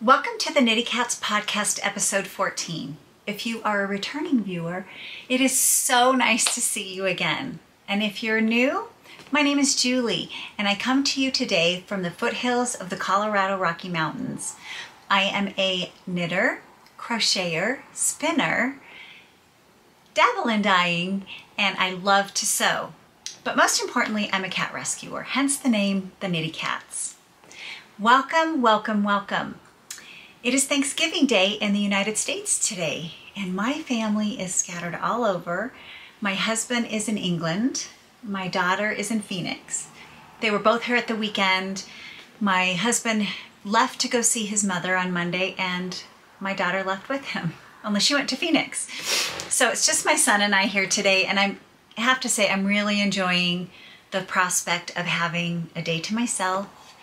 Welcome to the Knitty Cats podcast, episode 14. If you are a returning viewer, it is so nice to see you again. And if you're new, my name is Julie, and I come to you today from the foothills of the Colorado Rocky Mountains. I am a knitter, crocheter, spinner, dabble in dyeing, and I love to sew. But most importantly, I'm a cat rescuer, hence the name, the Knitty Cats. Welcome, welcome, welcome. It is Thanksgiving Day in the United States today, and my family is scattered all over. My husband is in England. My daughter is in Phoenix. They were both here at the weekend. My husband left to go see his mother on Monday, and my daughter left with him, only she went to Phoenix. So it's just my son and I here today, and I have to say I'm really enjoying the prospect of having a day to myself.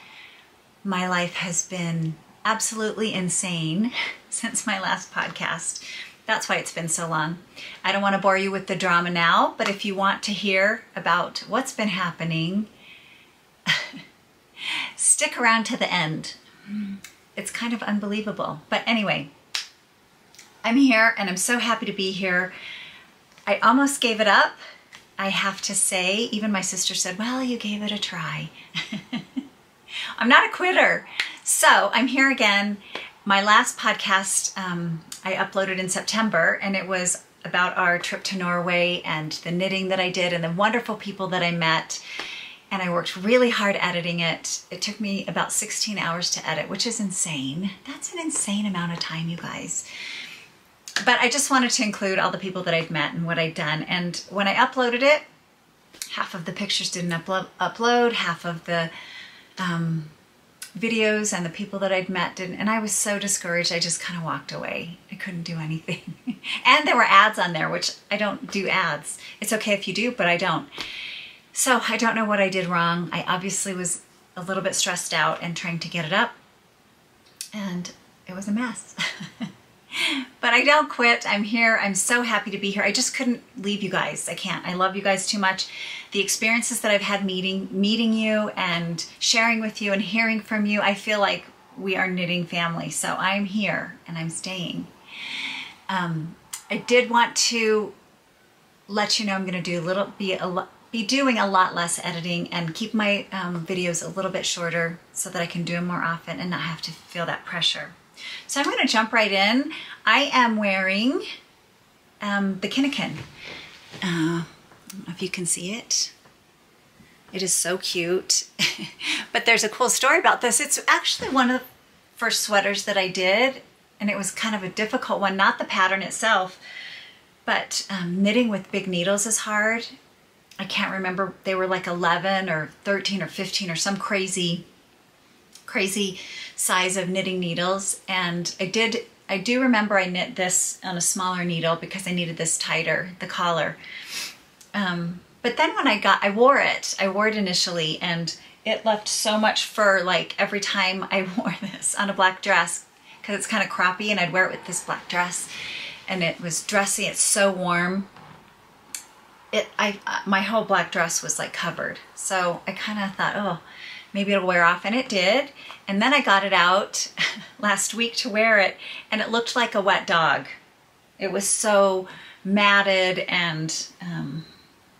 My life has been absolutely insane since my last podcast. That's why it's been so long. I don't want to bore you with the drama now, but if you want to hear about what's been happening, stick around to the end. It's kind of unbelievable. But anyway, I'm here and I'm so happy to be here. I almost gave it up, I have to say. Even my sister said, well, you gave it a try. I'm not a quitter. So I'm here again. My last podcast I uploaded in September, and it was about our trip to Norway and the knitting that I did and the wonderful people that I met. And I worked really hard editing it. It took me about 16 hours to edit, which is insane. That's an insane amount of time, you guys. But I just wanted to include all the people that I'd met and what I'd done. And when I uploaded it, half of the pictures didn't upload, half of the videos and the people that I'd met didn't, and I was so discouraged I just kind of walked away. I couldn't do anything. And there were ads on there, which I don't do ads. It's okay if you do, but I don't. So I don't know what I did wrong. I obviously was a little bit stressed out and trying to get it up, and it was a mess. But I don't quit. I'm here. I'm so happy to be here. I just couldn't leave you guys. I can't. I love you guys too much. The experiences that I've had meeting you and sharing with you and hearing from you, I feel like we are knitting family. So I'm here and I'm staying. I did want to let you know I'm going to be doing a lot less editing and keep my videos a little bit shorter so that I can do them more often and not have to feel that pressure. So I'm going to jump right in. I am wearing the Kinnikin. I don't know if you can see it. It is so cute. But there's a cool story about this. It's actually one of the first sweaters that I did, and it was kind of a difficult one, not the pattern itself, but knitting with big needles is hard. I can't remember, they were like 11 or 13 or 15 or some crazy size of knitting needles. And I do remember I knit this on a smaller needle because I needed this tighter, the collar. But then when I wore it initially, and it left so much fur, like every time I wore this on a black dress, because it's kind of croppy, and I'd wear it with this black dress, and it was dressy, it's so warm. My whole black dress was like covered. So I kind of thought, oh, maybe it'll wear off, and it did. And then I got it out last week to wear it, and it looked like a wet dog. It was so matted, and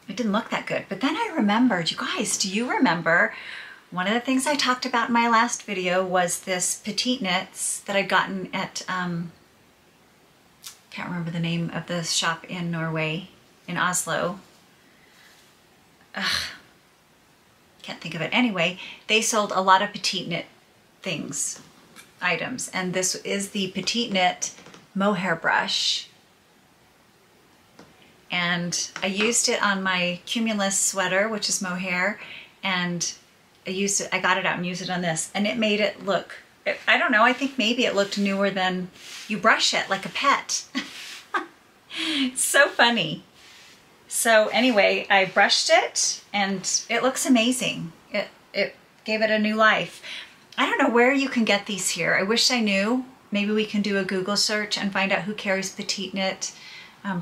it didn't look that good. But then I remembered, you guys, do you remember one of the things I talked about in my last video was this Petite Knits that I'd gotten at, can't remember the name of the shop in Norway, in Oslo. Can't think of it. Anyway, they sold a lot of Petite Knit items, and this is the Petite Knit mohair brush, and I used it on my Cumulus sweater, which is mohair, and I got it out and used it on this, and it made it look, I don't know, I think maybe it looked newer than you brush it, like a pet. It's so funny. So anyway, I brushed it and it looks amazing. It gave it a new life. I don't know where you can get these here. I wish I knew. Maybe we can do a Google search and find out who carries Petite Knit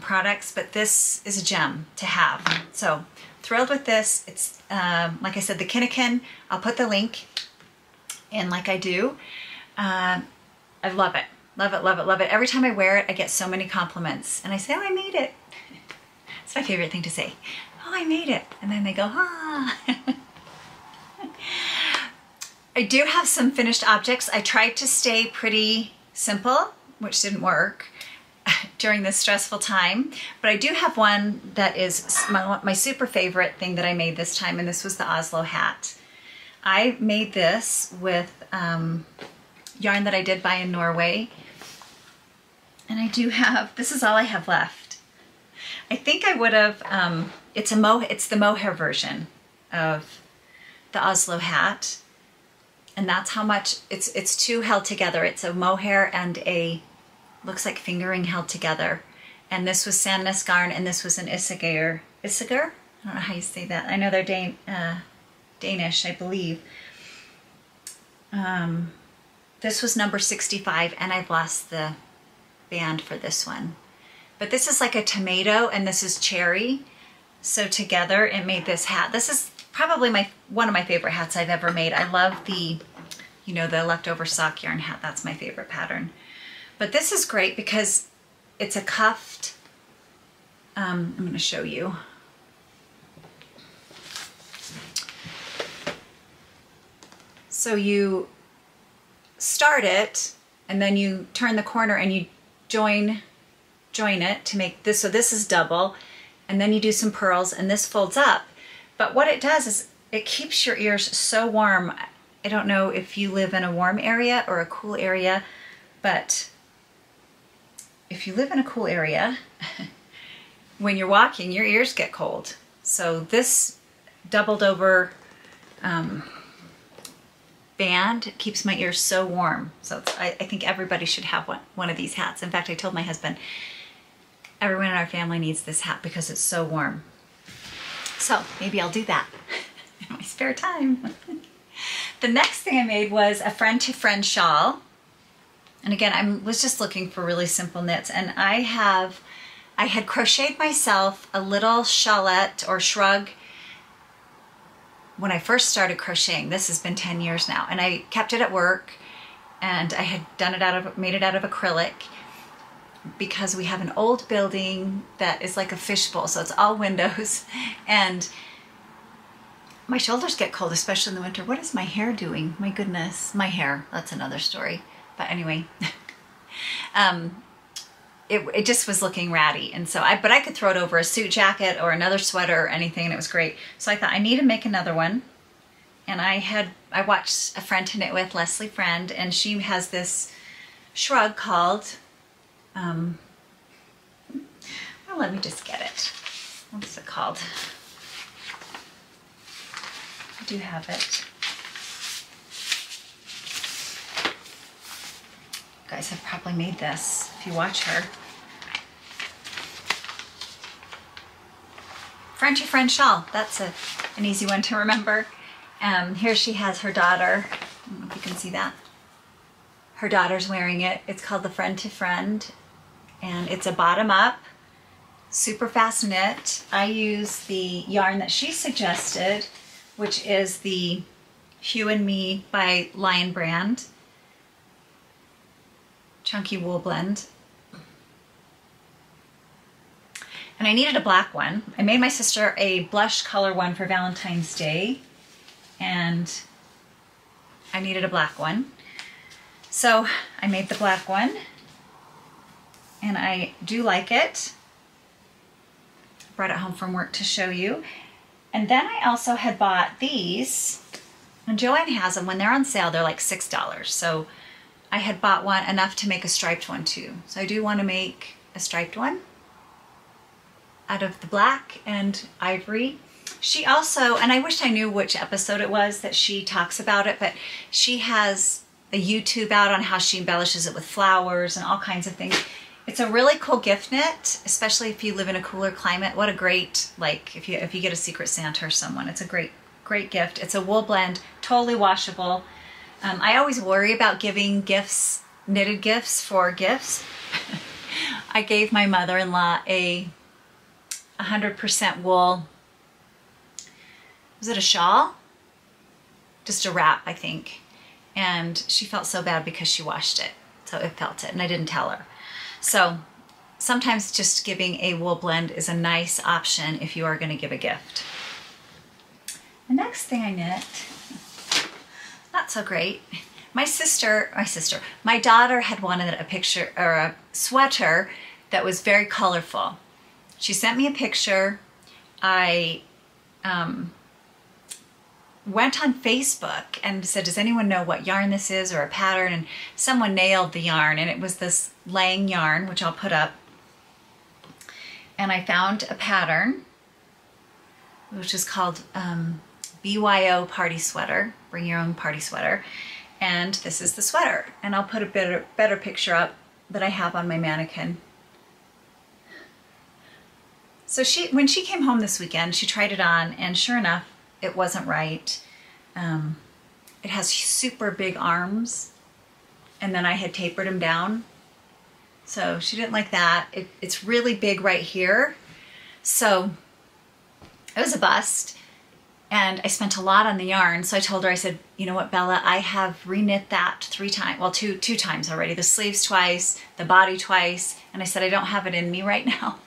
products, but this is a gem to have. So thrilled with this. It's, like I said, the Kinnikin. I'll put the link in like I do. I love it. Love it, love it, love it. Every time I wear it, I get so many compliments. And I say, oh, I made it. It's my favorite thing to say. Oh, I made it. And then they go, ah. I do have some finished objects. I tried to stay pretty simple, which didn't work during this stressful time. But I do have one that is my super favorite thing that I made this time, and this was the Oslo hat. I made this with yarn that I did buy in Norway. And I do have, this is all I have left. I think I would have, it's the mohair version of the Oslo hat. And that's how much, it's two held together. It's a mohair and a, looks like fingering held together. And this was Sandnes garn, and this was an Isager. Isager? I don't know how you say that. I know they're Danish, I believe. This was number 65, and I've lost the band for this one. But this is like a tomato, and this is cherry. So together it made this hat. This is probably one of my favorite hats I've ever made. I love the, you know, the leftover sock yarn hat. That's my favorite pattern. But this is great because it's a cuffed, I'm going to show you. So you start it, and then you turn the corner and you join it to make this. So this is double, and then you do some purls, and this folds up. But what it does is it keeps your ears so warm. I don't know if you live in a warm area or a cool area, but if you live in a cool area, when you're walking, your ears get cold. So this doubled over band keeps my ears so warm. So I think everybody should have one of these hats. In fact, I told my husband, everyone in our family needs this hat because it's so warm. So maybe I'll do that in my spare time. The next thing I made was a friend-to-friend shawl. And again, I was just looking for really simple knits. And I had crocheted myself a little shawlette or shrug when I first started crocheting. This has been 10 years now, and I kept it at work, and I had made it out of acrylic because we have an old building that is like a fishbowl, so it's all windows, and my shoulders get cold, especially in the winter. What is my hair doing? My goodness, my hair, that's another story. But anyway, it just was looking ratty. And so but I could throw it over a suit jacket or another sweater or anything, and it was great. So I thought I need to make another one. And I watched a friend to knit with, Leslie Friend, and she has this shrug called, well, let me just get it. What's it called? I do have it. You guys have probably made this if you watch her. Friend to Friend shawl. That's an easy one to remember. Here she has her daughter. I don't know if you can see that. Her daughter's wearing it. It's called the Friend to Friend, and it's a bottom up, super fast knit. I use the yarn that she suggested, which is the Hue and Me by Lion Brand. Chunky wool blend. And I needed a black one. I made my sister a blush color one for Valentine's Day, and I needed a black one. So I made the black one, and I do like it. Brought it home from work to show you. And then I also had bought these, and Joann has them. When they're on sale, they're like $6. So I had bought one enough to make a striped one too. So I do want to make a striped one out of the black and ivory. She also, and I wish I knew which episode it was that she talks about it, but she has a YouTube out on how she embellishes it with flowers and all kinds of things. It's a really cool gift knit, especially if you live in a cooler climate. What a great, like, if you get a Secret Santa or someone, it's a great gift. It's a wool blend, totally washable. I always worry about giving gifts, knitted gifts for gifts. I gave my mother-in-law a 100% wool, was it a shawl? Just a wrap, I think. And she felt so bad because she washed it. So it felt it, and I didn't tell her. So sometimes just giving a wool blend is a nice option if you are going to give a gift. The next thing I knit, not so great. My daughter had wanted a picture or a sweater that was very colorful. She sent me a picture. I went on Facebook and said, does anyone know what yarn this is or a pattern? And someone nailed the yarn, and it was this Lang yarn, which I'll put up. And I found a pattern, which is called BYO Party Sweater, Bring Your Own Party Sweater. And this is the sweater. And I'll put a better picture up that I have on my mannequin. So when she came home this weekend, she tried it on, and sure enough, it wasn't right. It has super big arms, and then I had tapered them down. So she didn't like that. It's really big right here. So it was a bust, and I spent a lot on the yarn. So I told her, I said, you know what, Bella, I have reknit that 3 times, well, two times already, the sleeves twice, the body twice. And I said, I don't have it in me right now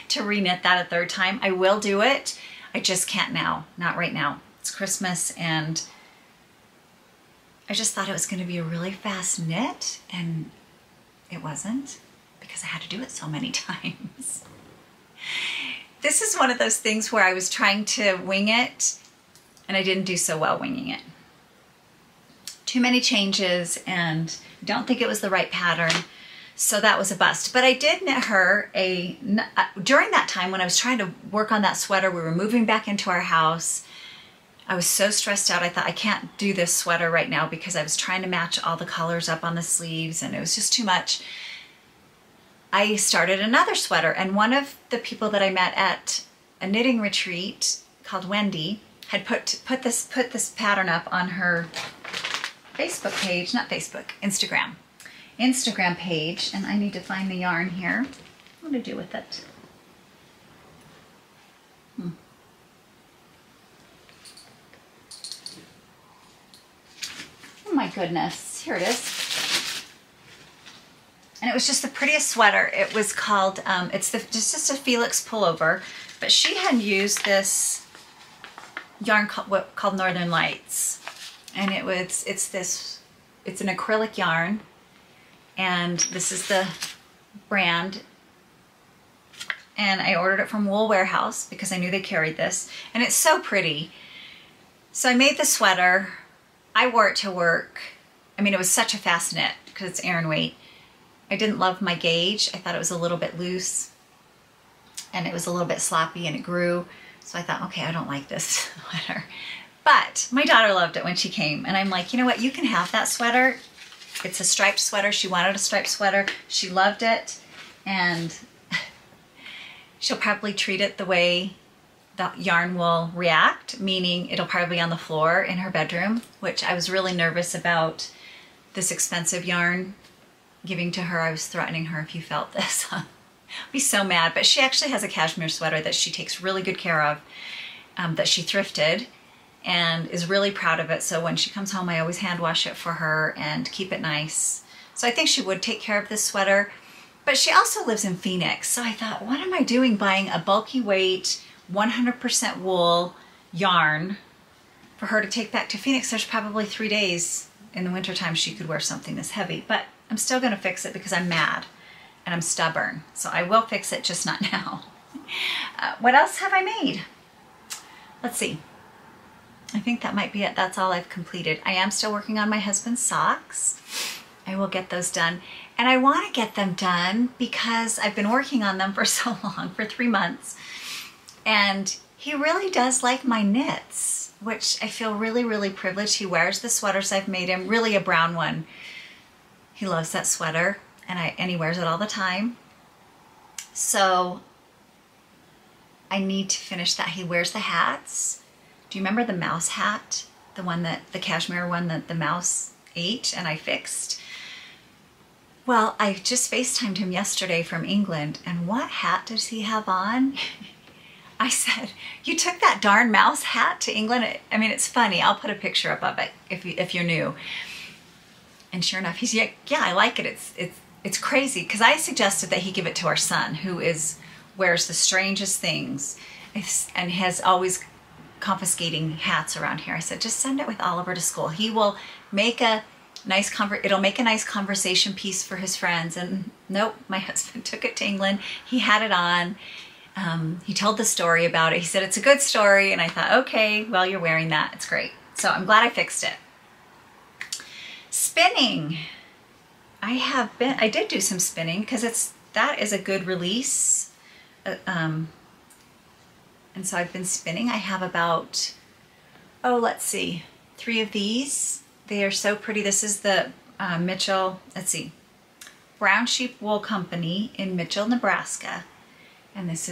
to reknit that a 3rd time. I will do it. I just can't now, not right now. It's Christmas, and I just thought it was going to be a really fast knit, and it wasn't, because I had to do it so many times. This is one of those things where I was trying to wing it, and I didn't do so well winging it. Too many changes, and I don't think it was the right pattern. So that was a bust. But I did knit her during that time when I was trying to work on that sweater, we were moving back into our house. I was so stressed out. I thought, I can't do this sweater right now because I was trying to match all the colors up on the sleeves, and it was just too much. I started another sweater, and one of the people that I met at a knitting retreat called Wendy had put this pattern up on her Facebook page, not Facebook, Instagram page, and I need to find the yarn here. What to do with it? Oh my goodness, here it is. And it was just the prettiest sweater. It was called, it's just a Felix pullover, but she had used this yarn called Northern Lights. And it's an acrylic yarn. And this is the brand, and I ordered it from Wool Warehouse because I knew they carried this, and it's so pretty. So I made the sweater. I wore it to work. I mean, it was such a fast knit because it's Aran weight. I didn't love my gauge. I thought it was a little bit loose, and it was a little bit sloppy, and it grew. So I thought, okay, I don't like this sweater. But my daughter loved it when she came, and I'm like, you know what? You can have that sweater. It's a striped sweater. She wanted a striped sweater. She loved it, and she'll probably treat it the way the yarn will react, meaning it'll probably be on the floor in her bedroom, which I was really nervous about this expensive yarn giving to her. I was threatening her, if you felt this, I'd be so mad. But she actually has a cashmere sweater that she takes really good care of, that she thrifted, and is really proud of it. So when she comes home, I always hand wash it for her and keep it nice. So I think she would take care of this sweater. But she also lives in Phoenix. So I thought, what am I doing buying a bulky weight, 100% wool yarn for her to take back to Phoenix? There's probably 3 days in the wintertime she could wear something this heavy. But I'm still gonna fix it because I'm mad and I'm stubborn. So I will fix it, just not now. What else have I made? Let's see. I think that might be it. That's all I've completed. I am still working on my husband's socks. I will get those done. And I want to get them done because I've been working on them for so long, for 3 months. And he really does like my knits, which I feel really, really privileged. He wears the sweaters I've made him, really a brown one. He loves that sweater, and he wears it all the time. So I need to finish that. He wears the hats. Do you remember the mouse hat? The cashmere one that the mouse ate and I fixed? Well, I just FaceTimed him yesterday from England, and what hat does he have on? I said, you took that darn mouse hat to England? I mean, it's funny. I'll put a picture up of it if you're new. And sure enough, he's like, yeah, I like it. It's crazy. Because I suggested that he give it to our son, who wears the strangest things and has always confiscating hats around here. I said, just send it with Oliver to school. He will make a nice it'll make a nice conversation piece for his friends. And nope, my husband took it to England. He had it on. He told the story about it. He said, it's a good story. And I thought, okay, well, you're wearing that. It's great. So I'm glad I fixed it. Spinning. I did do some spinning because that is a good release. And so I've been spinning. I have about, let's see, 3 of these. They are so pretty. This is the Mitchell, let's see, Brown Sheep Wool Company in Mitchell, Nebraska. And it's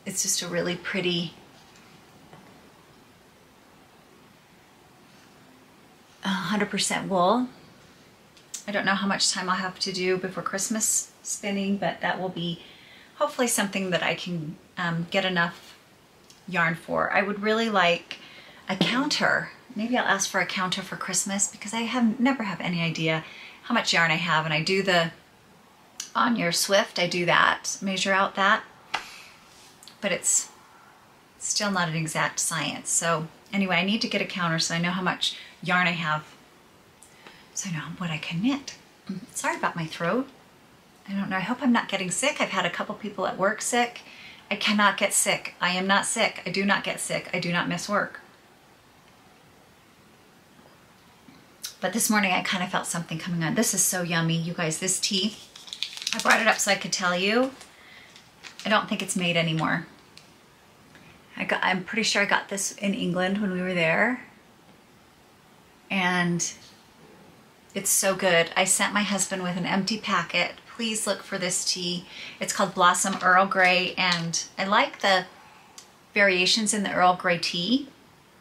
just a really pretty 100% wool. I don't know how much time I'll have to do before Christmas spinning, but that will be hopefully something that I can get enough yarn for. I would really like a counter. Maybe I'll ask for a counter for Christmas because I never have any idea how much yarn I have. And I do on your Swift, I do that, measure out that, but it's still not an exact science. So anyway, I need to get a counter so I know how much yarn I have, so I know what I can knit. Sorry about my throat. I don't know. I hope I'm not getting sick. I've had a couple people at work sick. I cannot get sick. I am not sick. I do not get sick. I do not miss work. But this morning I kind of felt something coming on. This is so yummy, you guys. This tea, I brought it up so I could tell you. I don't think it's made anymore. I'm pretty sure I got this in England when we were there. And it's so good. I sent my husband with an empty packet. Please look for this tea. It's called Blossom Earl Grey, and I like the variations in the Earl Grey tea,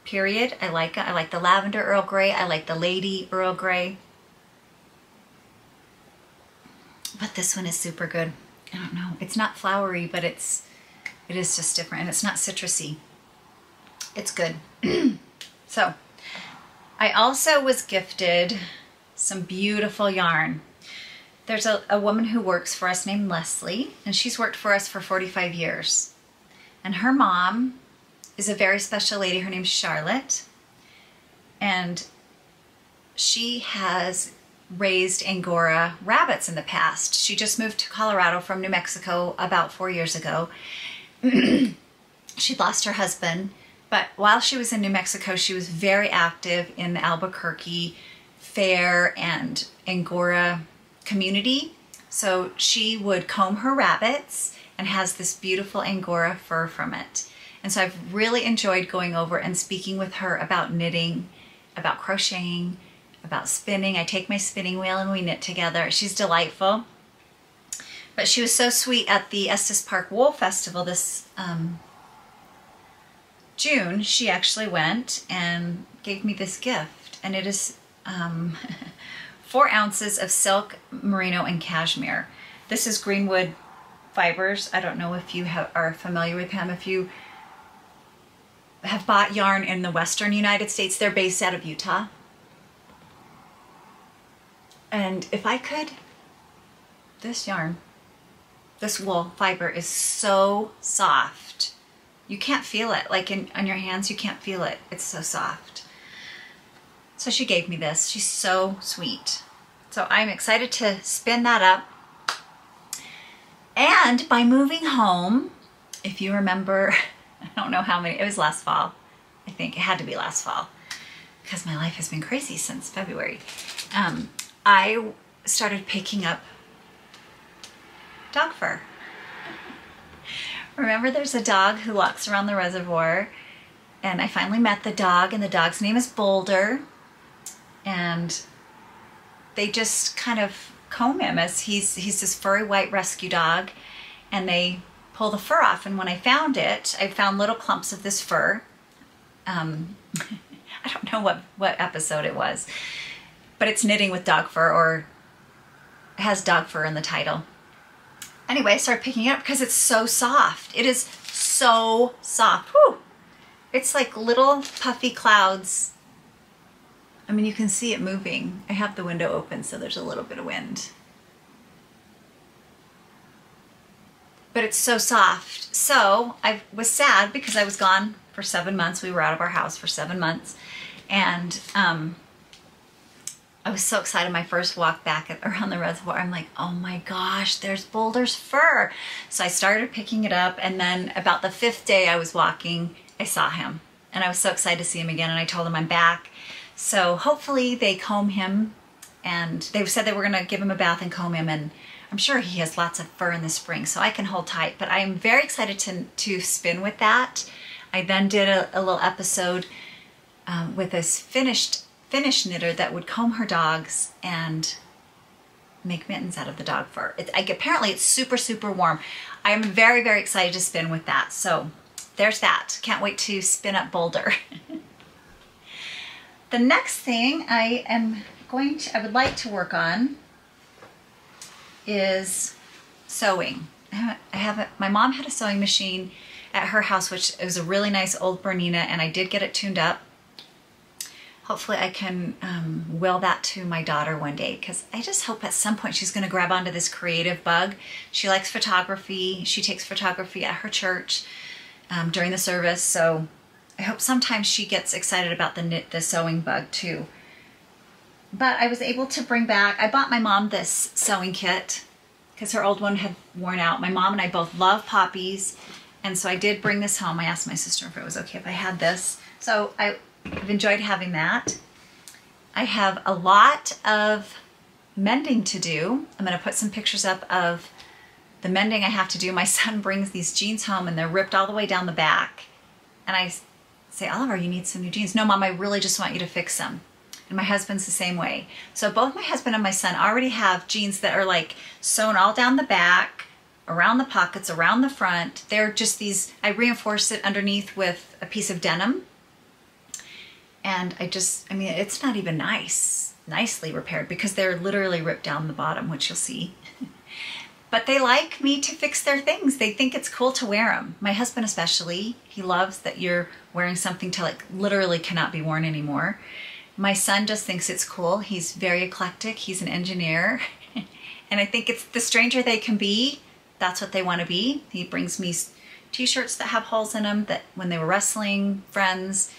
period. I like it. I like the Lavender Earl Grey. I like the Lady Earl Grey. But this one is super good. I don't know. It's not flowery, but it is just different, and it's not citrusy. It's good. So I also was gifted some beautiful yarn. There's a woman who works for us named Leslie, and she's worked for us for 45 years. And her mom is a very special lady. Her name's Charlotte. And she has raised Angora rabbits in the past. She just moved to Colorado from New Mexico about 4 years ago. She'd lost her husband, but while she was in New Mexico, she was very active in the Albuquerque fair and Angora community. So she would comb her rabbits and has this beautiful Angora fur from it. And so I've really enjoyed going over and speaking with her about knitting, about crocheting, about spinning. I take my spinning wheel and we knit together. She's delightful. But she was so sweet at the Estes Park Wool Festival this June. She actually went and gave me this gift. And it is 4 ounces of silk, merino, and cashmere. This is Greenwood Fibers. I don't know if you are familiar with him. If you have bought yarn in the Western United States, they're based out of Utah. And if I could, this yarn, this wool fiber is so soft. You can't feel it. Like on your hands, you can't feel it. It's so soft. So she gave me this. She's so sweet. So I'm excited to spin that up. And by moving home, if you remember, I don't know how many, it was last fall. I think it had to be last fall because my life has been crazy since February. I started picking up dog fur. Remember, there's a dog who walks around the reservoir, and I finally met the dog, and the dog's name is Boulder, and they just kind of comb him as he's this furry white rescue dog, and they pull the fur off. And when I found it, I found little clumps of this fur. I don't know what episode it was, but it's knitting with dog fur, or it has dog fur in the title. Anyway, I started picking it up because it's so soft. It is so soft. Whew. It's like little puffy clouds. I mean, you can see it moving. I have the window open, so there's a little bit of wind. But it's so soft. So I was sad because I was gone for 7 months. We were out of our house for 7 months. And I was so excited. My first walk back around the reservoir, I'm like, oh my gosh, there's Boulder's fur. So I started picking it up. And then about the 5th day I was walking, I saw him. And I was so excited to see him again. And I told him I'm back. So hopefully they comb him. And they said they were going to give him a bath and comb him. And I'm sure he has lots of fur in the spring, so I can hold tight. But I'm very excited to spin with that. I then did a little episode with this Finnish knitter that would comb her dogs and make mittens out of the dog fur. Apparently it's super, super warm. I'm very, very excited to spin with that. So there's that. Can't wait to spin up Boulder. The next thing I would like to work on is sewing. My mom had a sewing machine at her house, which was a really nice old Bernina, and I did get it tuned up. Hopefully I can will that to my daughter one day, because I just hope at some point she's going to grab onto this creative bug. She likes photography. She takes photography at her church during the service, so I hope sometimes she gets excited about the sewing bug too. But I was able to bring back, I bought my mom this sewing kit because her old one had worn out. My mom and I both love poppies, and so I did bring this home. I asked my sister if it was okay if I had this. So I've enjoyed having that. I have a lot of mending to do. I'm going to put some pictures up of the mending I have to do. My son brings these jeans home and they're ripped all the way down the back. And I say, Oliver, you need some new jeans. No, Mom, I really just want you to fix them. And my husband's the same way. So both my husband and my son already have jeans that are like sewn all down the back, around the pockets, around the front. They're just these, I reinforced it underneath with a piece of denim. And I mean, it's not even nicely repaired because they're literally ripped down the bottom, which you'll see. But they like me to fix their things. They think it's cool to wear them. My husband especially, he loves that you're wearing something till it literally cannot be worn anymore. My son just thinks it's cool. He's very eclectic. He's an engineer. And I think it's the stranger they can be, that's what they want to be. He brings me t-shirts that have holes in them that when they were wrestling friends,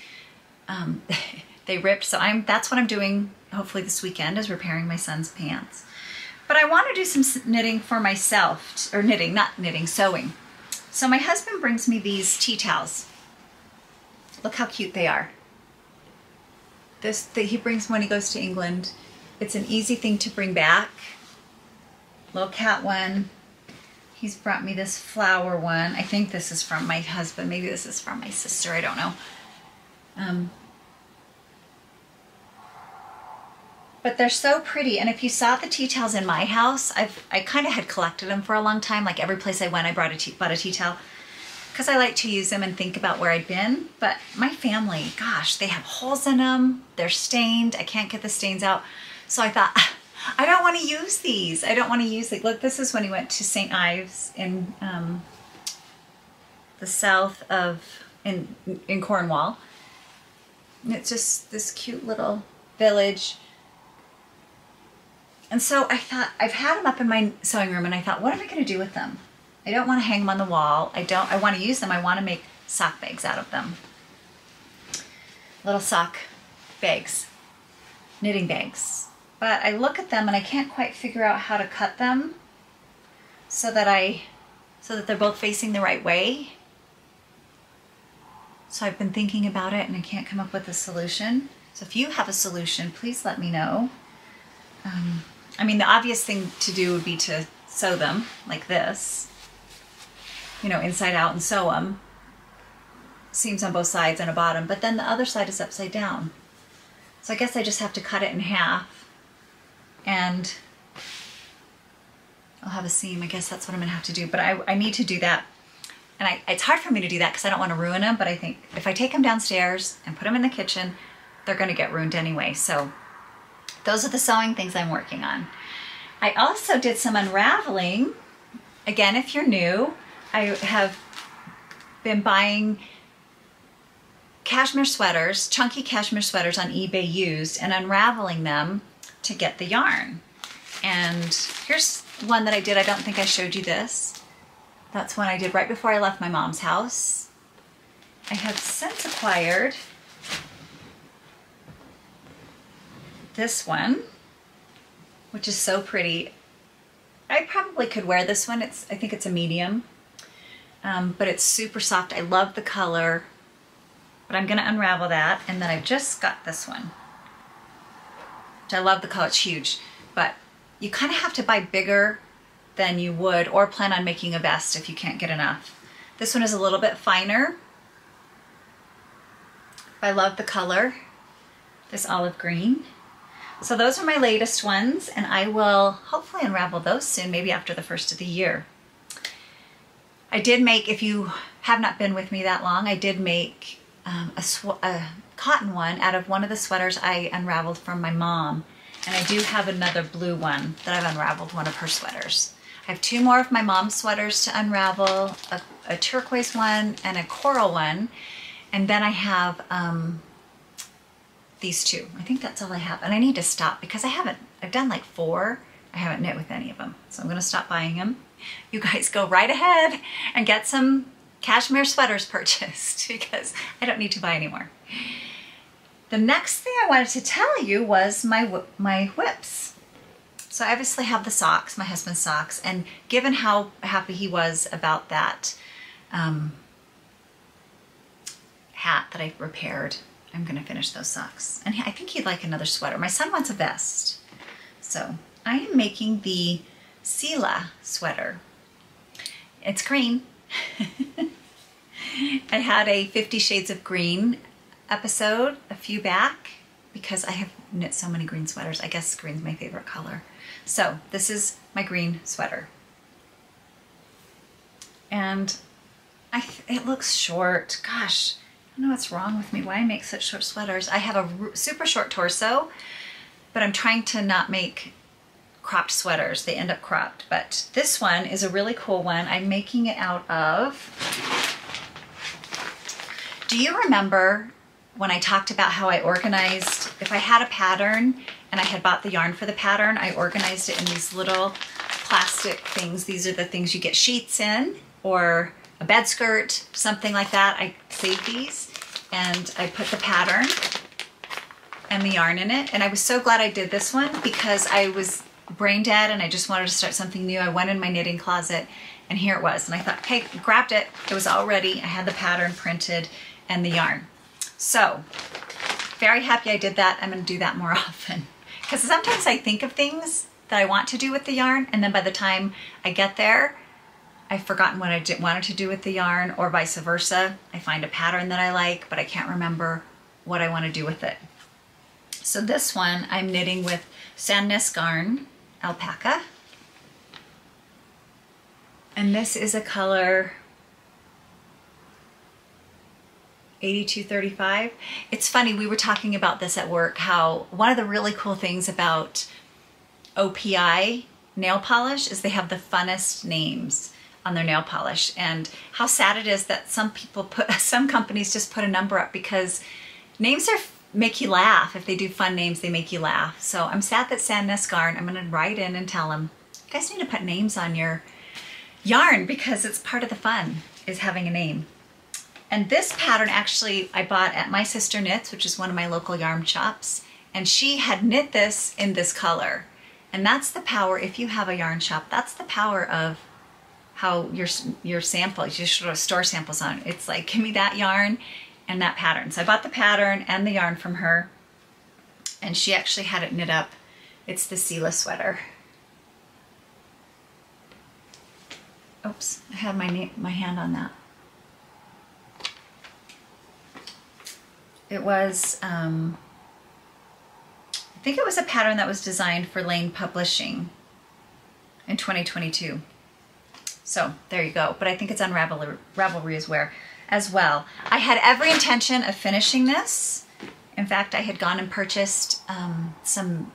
they ripped. So that's what I'm doing hopefully this weekend, is repairing my son's pants. But I want to do some knitting for myself, or sewing. So my husband brings me these tea towels. Look how cute they are. He brings when he goes to England. It's an easy thing to bring back. Little cat one. He's brought me this flower one. I think this is from my husband. Maybe this is from my sister. I don't know. But they're so pretty. And if you saw the tea towels in my house, I kind of had collected them for a long time. Like every place I went, I bought a tea towel, because I like to use them and think about where I'd been. But my family, gosh, they have holes in them. They're stained. I can't get the stains out. So I thought, I don't want to use these. I don't want to use it. Look, this is when he went to St. Ives in the south of, in Cornwall. And it's just this cute little village. And so I thought, I've had them up in my sewing room, and I thought, what am I going to do with them? I don't want to hang them on the wall. I want to use them. I want to make sock bags out of them. Little sock bags, knitting bags. But I look at them and I can't quite figure out how to cut them so that they're both facing the right way. So I've been thinking about it and I can't come up with a solution. So if you have a solution, please let me know. I mean, the obvious thing to do would be to sew them like this, you know, inside out, and sew them. Seams on both sides and a bottom, but then the other side is upside down. So I guess I just have to cut it in half, and I'll have a seam. I guess that's what I'm gonna have to do, but I need to do that. And it's hard for me to do that because I don't want to ruin them, but I think if I take them downstairs and put them in the kitchen, they're gonna get ruined anyway. So those are the sewing things I'm working on. I also did some unraveling. Again, if you're new, I have been buying cashmere sweaters, chunky cashmere sweaters on eBay used, and unraveling them to get the yarn. And here's one that I did. I don't think I showed you this. That's one I did right before I left my mom's house. I have since acquired this one, which is so pretty. I probably could wear this one. I think it's a medium, but it's super soft. I love the color, but I'm gonna unravel that. And then I've just got this one, which I love the color. It's huge, but you kind of have to buy bigger than you would or plan on making a vest if you can't get enough. This one is a little bit finer. I love the color, this olive green. So those are my latest ones, and I will hopefully unravel those soon, maybe after the first of the year. I did make, if you have not been with me that long, I did make a cotton one out of one of the sweaters I unraveled from my mom. And I do have another blue one that I've unraveled, one of her sweaters. I have two more of my mom's sweaters to unravel, a turquoise one and a coral one. And then I have these two. I think that's all I have. And I need to stop because I've done like 4. I haven't knit with any of them. So I'm gonna stop buying them. You guys go right ahead and get some cashmere sweaters purchased because I don't need to buy anymore. The next thing I wanted to tell you was my whips. So I obviously have the socks, my husband's socks, and given how happy he was about that hat that I repaired, I'm gonna finish those socks. And I think he'd like another sweater. My son wants a vest. So I am making the Sila sweater. It's green. I had a 50 Shades of Green episode a few back because I have knit so many green sweaters. I guess green's my favorite color. So this is my green sweater. And it looks short. Gosh, I don't know what's wrong with me. Why I make such short sweaters. I have a super short torso, but I'm trying to not make cropped sweaters. They end up cropped. But this one is a really cool one. I'm making it out of... Do you remember when I talked about how I organized, if I had a pattern and I had bought the yarn for the pattern, I organized it in these little plastic things. These are the things you get sheets in, or a bed skirt, something like that. I saved these and I put the pattern and the yarn in it. And I was so glad I did this one because I was brain dead and I just wanted to start something new. I went in my knitting closet and here it was. And I thought, okay, grabbed it. It was all ready. I had the pattern printed and the yarn. So very happy I did that. I'm going to do that more often because sometimes I think of things that I want to do with the yarn, and then by the time I get there, I've forgotten what I wanted to do with the yarn, or vice versa. I find a pattern that I like, but I can't remember what I want to do with it. So this one I'm knitting with Sandnes Garn Alpaca. And this is a color 8235. It's funny, we were talking about this at work, how one of the really cool things about OPI nail polish is they have the funnest names on their nail polish, and how sad it is that some companies just put a number up because names make you laugh. If they do fun names, they make you laugh. So I'm sad that Sandnes Garn, I'm gonna write in and tell them, you guys need to put names on your yarn because it's part of the fun, is having a name. And this pattern actually I bought at My Sister Knits, which is one of my local yarn shops, and she had knit this in this color. And that's the power, if you have a yarn shop, that's the power of how your samples, you should store samples on. It's like, give me that yarn and that pattern. So I bought the pattern and the yarn from her, and she actually had it knit up. It's the Sila sweater. Oops, I had my hand on that. It was, I think it was a pattern that was designed for Lane Publishing in 2022. So there you go. But I think it's on Ravelry as well. I had every intention of finishing this. In fact, I had gone and purchased some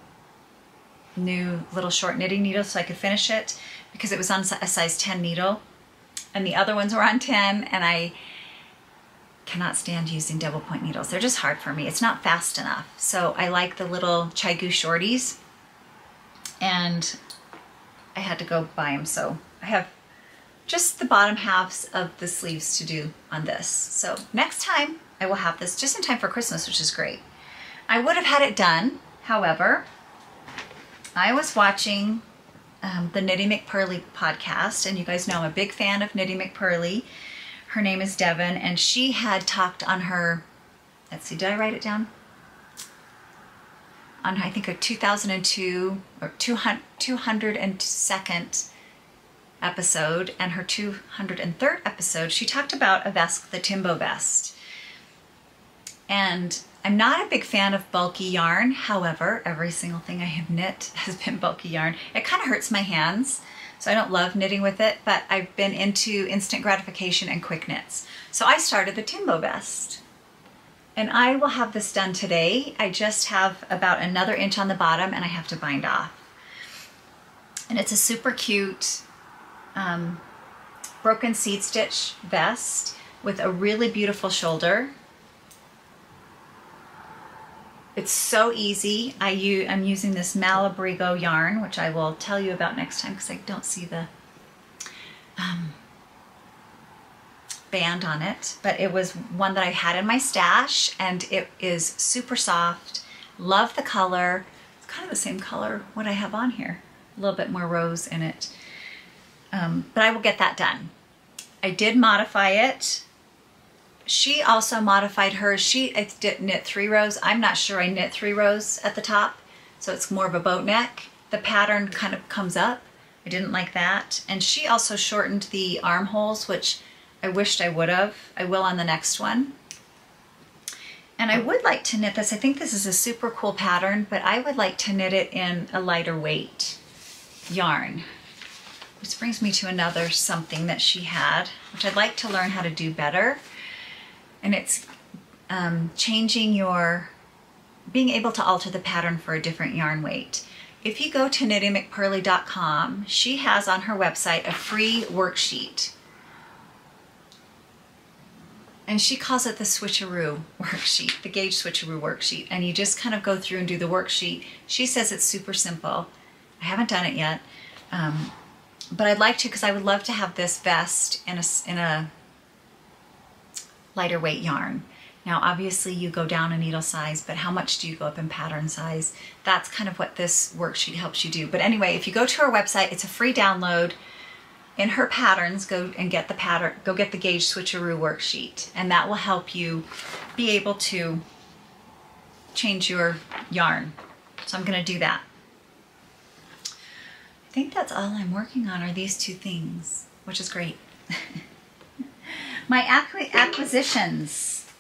new little short knitting needles so I could finish it because it was on a size 10 needle. And the other ones were on 10, and I cannot stand using double point needles. They're just hard for me. It's not fast enough. So I like the little Chai-Gu shorties, and I had to go buy them. So I have just the bottom halves of the sleeves to do on this. So next time I will have this just in time for Christmas, which is great. I would have had it done. However, I was watching the Knitting McPurley podcast, and you guys know I'm a big fan of Knitting McPurley. Her name is Devin, and she had talked on her, let's see, did I write it down? On, I think, a 2002 or 202nd episode, and her 203rd episode, she talked about a vest, the Timbo vest. And I'm not a big fan of bulky yarn. However, every single thing I have knit has been bulky yarn. It kind of hurts my hands, so I don't love knitting with it, but I've been into instant gratification and quick knits. So I started the Timbo vest. And I will have this done today. I just have about another inch on the bottom, and I have to bind off. And it's a super cute broken seed stitch vest with a really beautiful shoulder. It's so easy. I'm using this Malabrigo yarn, which I will tell you about next time because I don't see the band on it. But it was one that I had in my stash, and it is super soft. Love the color. It's kind of the same color what I have on here. A little bit more rose in it. But I will get that done. I did modify it. She also modified hers. She did knit 3 rows. I'm not sure I knit 3 rows at the top, so it's more of a boat neck. The pattern kind of comes up. I didn't like that. And she also shortened the armholes, which I wished I would have. I will on the next one. And I would like to knit this. I think this is a super cool pattern, but I would like to knit it in a lighter weight yarn. Which brings me to another something that she had, which I'd like to learn how to do better. And it's changing being able to alter the pattern for a different yarn weight. If you go to knittingmcpurley.com, she has on her website a free worksheet. And she calls it the switcheroo worksheet, the gauge switcheroo worksheet. And you just kind of go through and do the worksheet. She says it's super simple. I haven't done it yet, but I'd like to, because I would love to have this vest in a lighter weight yarn. Now obviously you go down a needle size, but how much do you go up in pattern size? That's kind of what this worksheet helps you do. But anyway, if you go to her website, it's a free download. In her patterns, go and get the pattern, go get the gauge switcheroo worksheet, and that will help you be able to change your yarn. So I'm going to do that. I think that's all I'm working on are these 2 things, which is great. My acquisitions.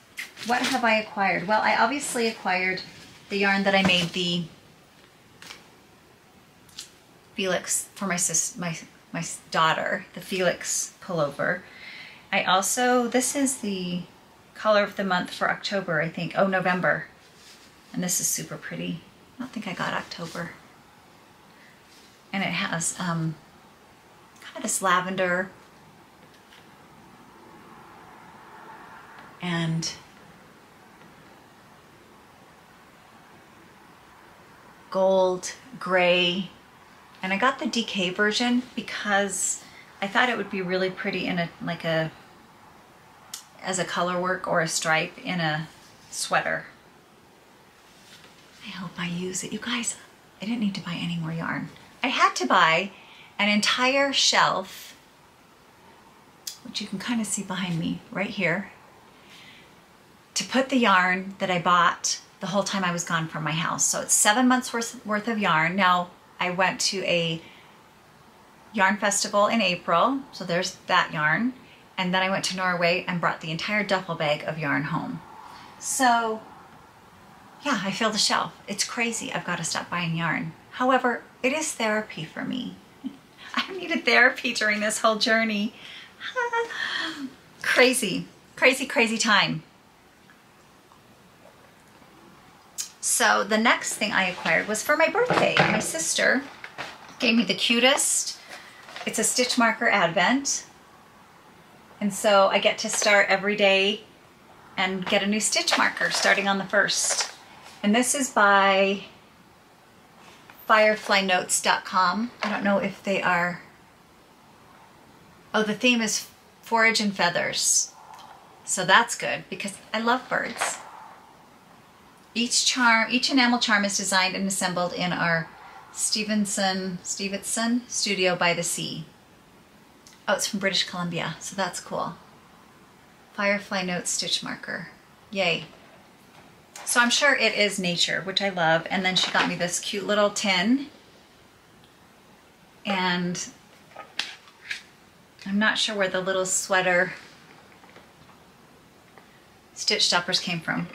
What have I acquired? Well, I obviously acquired the yarn that I made the Felix for my daughter, the Felix pullover. I also, this is the color of the month for October, I think. Oh, November. And this is super pretty. I don't think I got October. And it has kind of this lavender and gold, gray, and I got the DK version because I thought it would be really pretty in as a color work or a stripe in a sweater. I hope I use it. You guys, I didn't need to buy any more yarn. I had to buy an entire shelf, which you can kind of see behind me right here, to put the yarn that I bought the whole time I was gone from my house. So it's 7 months worth of yarn. Now, I went to a yarn festival in April, so there's that yarn. And then I went to Norway and brought the entire duffel bag of yarn home. So, yeah, I filled the shelf. It's crazy. I've got to stop buying yarn. However, it is therapy for me. I needed therapy during this whole journey. Crazy, crazy, crazy time. So the next thing I acquired was for my birthday. My sister gave me the cutest. It's a stitch marker advent. And so I get to start every day and get a new stitch marker starting on the 1st. And this is by fireflynotes.com. I don't know if they are... Oh, the theme is forage and feathers. So that's good because I love birds. Each enamel charm is designed and assembled in our Stevenson studio by the sea. Oh, it's from British Columbia, so that's cool. Firefly Notes stitch marker. Yay. So I'm sure it is nature, which I love. And then she got me this cute little tin. And I'm not sure where the little sweater stitch stoppers came from.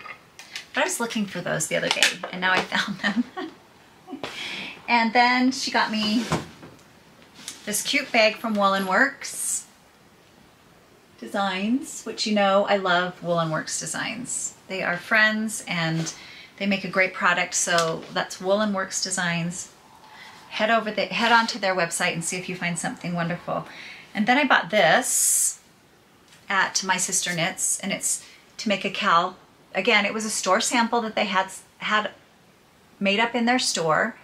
But I was looking for those the other day, and now I found them. And then she got me this cute bag from Woolen Works Designs, which you know I love Woolen Works Designs. They are friends and they make a great product, so that's Woolen Works Designs. Head onto their website and see if you find something wonderful. And then I bought this at My Sister Knits, and it's to make a cowl. Again, it was a store sample that they had made up in their store.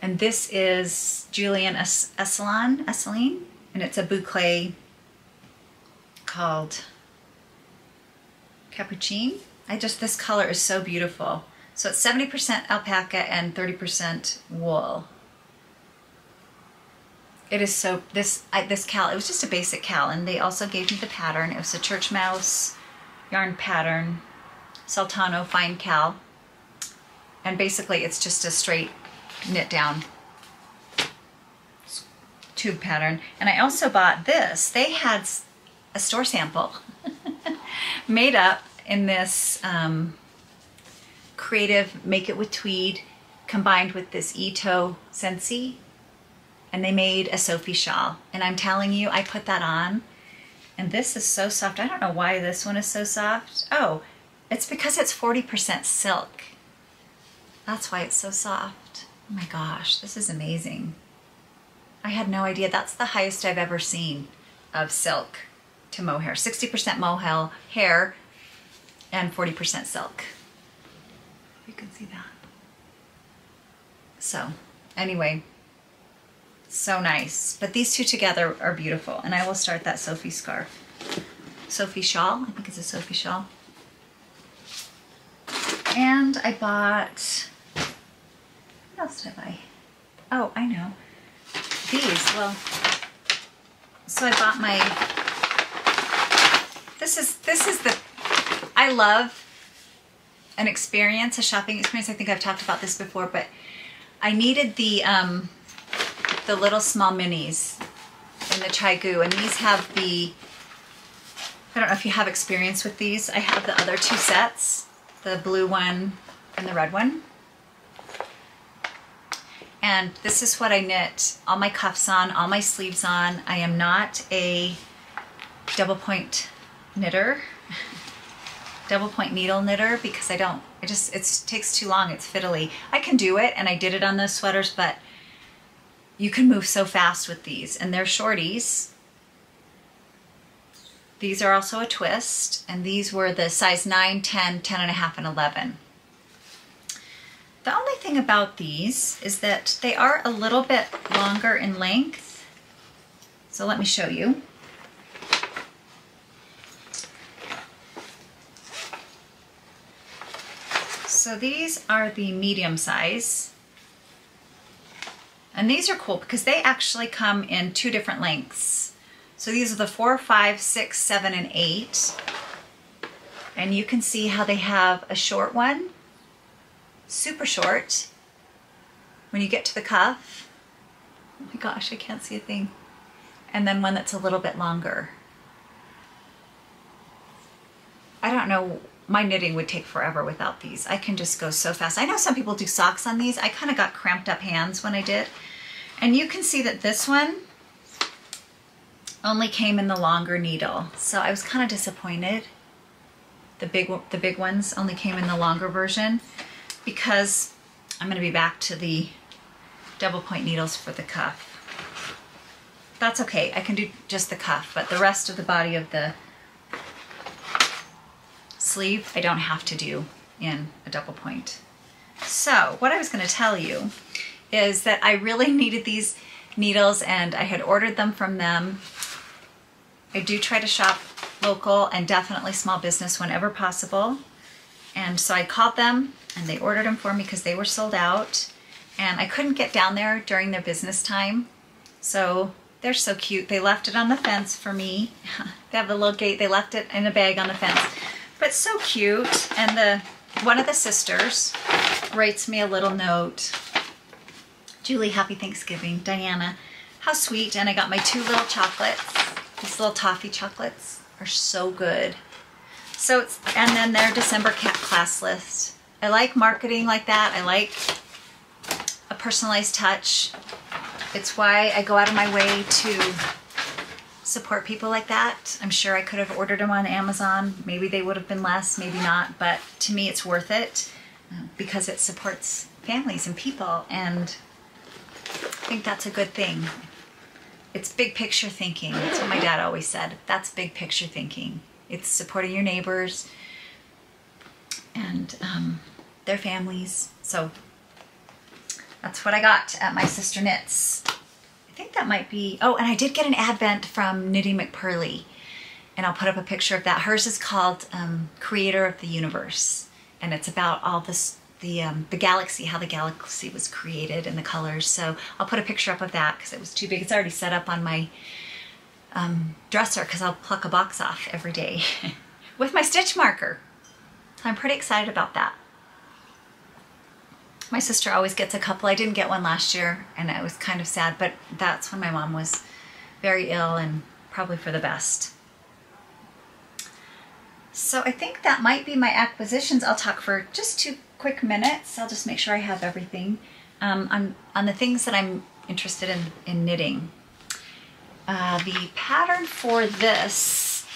And this is Julian Esseline, and it's a boucle called Capucine. This color is so beautiful. So it's 70% alpaca and 30% wool. It is so, this cowl, it was just a basic cowl, and they also gave me the pattern. It was a church mouse yarn pattern, Sultano fine cowl. And basically it's just a straight knit down tube pattern. And I also bought this. They had a store sample made up in this creative Make It With Tweed combined with this Ito Sensi, and they made a Sophie shawl. And I'm telling you, I put that on and this is so soft. I don't know why this one is so soft. Oh, it's because it's 40% silk. That's why it's so soft. Oh my gosh, this is amazing. I had no idea. That's the highest I've ever seen of silk to mohair. 60% mohair and 40% silk. You can see that. So anyway, so nice. But these two together are beautiful. And I will start that Sophie scarf. Sophie shawl. I think it's a Sophie shawl. And I bought, what else did I buy? Oh, I know. These, well, so I bought my, this is the, I love an experience, a shopping experience. I think I've talked about this before, but I needed the little small minis in the Chai-Gu, and these have the, I don't know if you have experience with these. I have the other two sets, the blue one and the red one. And this is what I knit all my cuffs on, all my sleeves on. I am not a double point knitter, double point needle knitter, because it takes too long, it's fiddly. I can do it, and I did it on those sweaters, but you can move so fast with these, and they're shorties. These are also a twist, and these were the size 9, 10, 10 and a half, and 11. The only thing about these is that they are a little bit longer in length. So let me show you. So these are the medium size. And these are cool because they actually come in 2 different lengths. So these are the 4, 5, 6, 7, and 8. And you can see how they have a short one, super short, when you get to the cuff. Oh my gosh, I can't see a thing. And then one that's a little bit longer. I don't know, my knitting would take forever without these. I can just go so fast. I know some people do socks on these. I kind of got cramped up hands when I did. And you can see that this one only came in the longer needle. So I was kind of disappointed. The big ones only came in the longer version, because I'm going to be back to the double point needles for the cuff. That's okay. I can do just the cuff, but the rest of the body of the sleeve, I don't have to do in a double point. So what I was going to tell you is that I really needed these needles and I had ordered them from them. I do try to shop local and definitely small business whenever possible. And so I called them and they ordered them for me because they were sold out. And I couldn't get down there during their business time. So they're so cute. They left it on the fence for me. They have a little gate. They left it in a bag on the fence. But so cute. And one of the sisters writes me a little note. Julie, happy Thanksgiving. Diana, how sweet. And I got my 2 little chocolates. These little toffee chocolates are so good. So and then their December class list. I like marketing like that. I like a personalized touch. It's why I go out of my way to support people like that. I'm sure I could have ordered them on Amazon. Maybe they would have been less, maybe not. But to me, it's worth it because it supports families and people. And I think that's a good thing. It's big picture thinking. That's what my dad always said. That's big picture thinking. It's supporting your neighbors and their families. So that's what I got at my Sister Knits. I think that might be, oh, and I did get an Advent from Knitting McPurley. And I'll put up a picture of that. Hers is called Creator of the Universe. And it's about all this, the galaxy, how the galaxy was created and the colors. So I'll put a picture up of that because it was too big. It's already set up on my dresser because I'll pluck a box off every day with my stitch marker. So I'm pretty excited about that. My sister always gets a couple. I didn't get one last year and it was kind of sad, but that's when my mom was very ill and probably for the best. So I think that might be my acquisitions. I'll talk for just 2 quick minutes. I'll just make sure I have everything on the things that I'm interested in knitting. The pattern for this,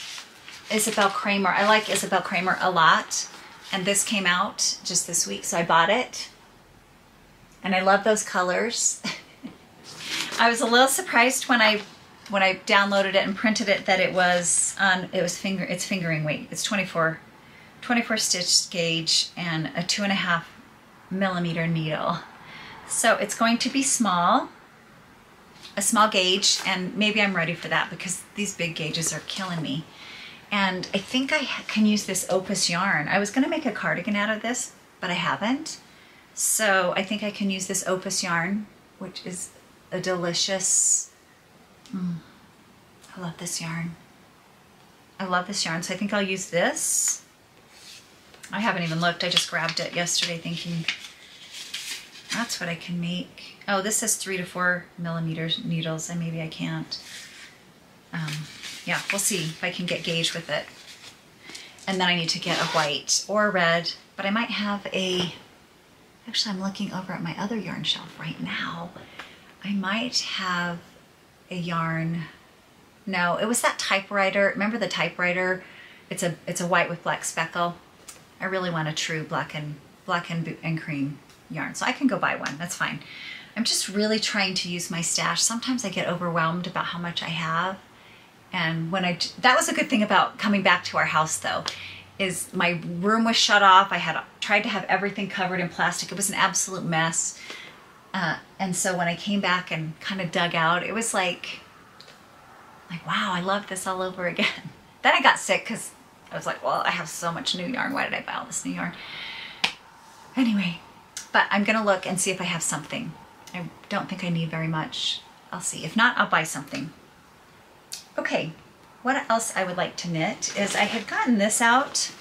Isabel Kramer. I like Isabel Kramer a lot. And this came out just this week, so I bought it. And I love those colors. I was a little surprised when I downloaded it and printed it that it's fingering weight. It's 24 stitch gauge and a 2.5 millimeter needle. So it's going to be small, a small gauge, and maybe I'm ready for that because these big gauges are killing me. And I think I can use this Opus yarn. I was gonna make a cardigan out of this, but I haven't. So I think I can use this Opus yarn, which is a delicious, I love this yarn. I love this yarn, so I think I'll use this. I haven't even looked, I just grabbed it yesterday thinking, that's what I can make. Oh, this says 3 to 4 millimeters needles, and maybe I can't. Yeah, we'll see if I can get gauge with it. And then I need to get a white or a red, but I might have actually I'm looking over at my other yarn shelf right now. I might have a yarn. No, it was that typewriter. Remember the typewriter? It's a white with black speckle. I really want a true black and cream yarn, so I can go buy one. That's fine. I'm just really trying to use my stash. Sometimes I get overwhelmed about how much I have, and that was a good thing about coming back to our house though, is my room was shut off. I had tried to have everything covered in plastic. It was an absolute mess. And so when I came back and kind of dug out, it was like, wow, I love this all over again. Then I got sick because I was like, well, I have so much new yarn. Why did I buy all this new yarn? Anyway, but I'm going to look and see if I have something. I don't think I need very much. I'll see. If not, I'll buy something. Okay, what else I would like to knit is I had gotten this out.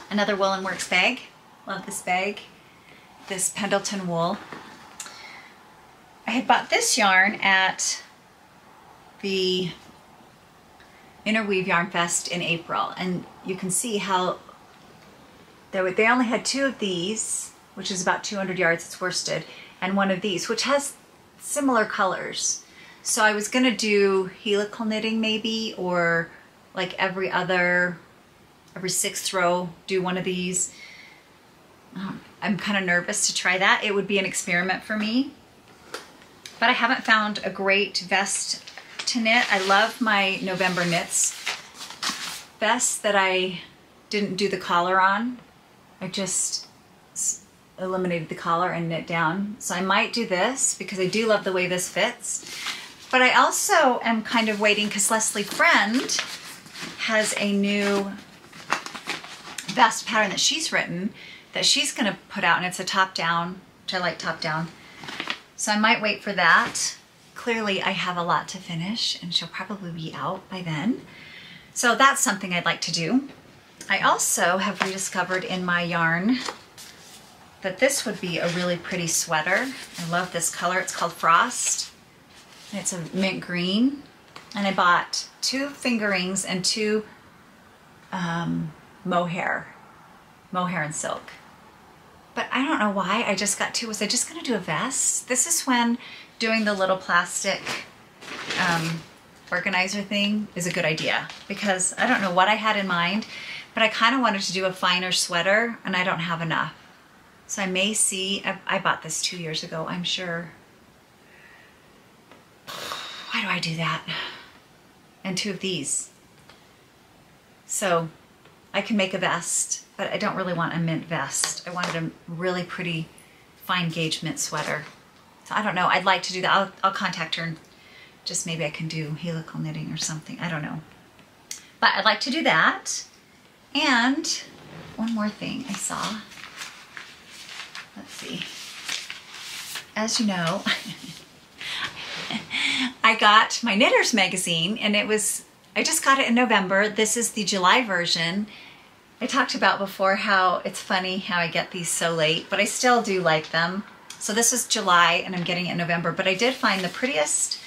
Another Wool and Works bag. Love this bag. This Pendleton wool. I had bought this yarn at the Interweave Yarn Fest in April, and you can see how they only had 2 of these, which is about 200 yards. It's worsted, and 1 of these, which has similar colors. So I was gonna do helical knitting maybe, or like every 6th row, do one of these. I'm kind of nervous to try that. It would be an experiment for me. But I haven't found a great vest to knit. I love my November Knits vest that I didn't do the collar on. I just eliminated the collar and knit down. So I might do this because I do love the way this fits. But I also am kind of waiting because Leslie Friend has a new vest pattern that she's written that she's going to put out, and it's a top down, which I like top down. So I might wait for that. Clearly I have a lot to finish and she'll probably be out by then. So that's something I'd like to do. I also have rediscovered in my yarn that this would be a really pretty sweater. I love this color. It's called Frost. It's a mint green. And I bought 2 fingerings and 2 mohair and silk. But I don't know why I just got 2. Was I just gonna do a vest? This is when doing the little plastic organizer thing is a good idea, because I don't know what I had in mind, but I kind of wanted to do a finer sweater and I don't have enough. So I may see, I bought this 2 years ago, I'm sure. Why do I do that? And 2 of these. So I can make a vest, but I don't really want a mint vest. I wanted a really pretty fine gauge mint sweater. So I don't know, I'd like to do that. I'll contact her and just maybe I can do helical knitting or something. I don't know. But I'd like to do that. And one more thing I saw. Let's see. As you know, I got my Knitters magazine, and I just got it in November. This is the July version. I talked about before how it's funny how I get these so late, but I still do like them. So this is July and I'm getting it in November, but I did find the prettiest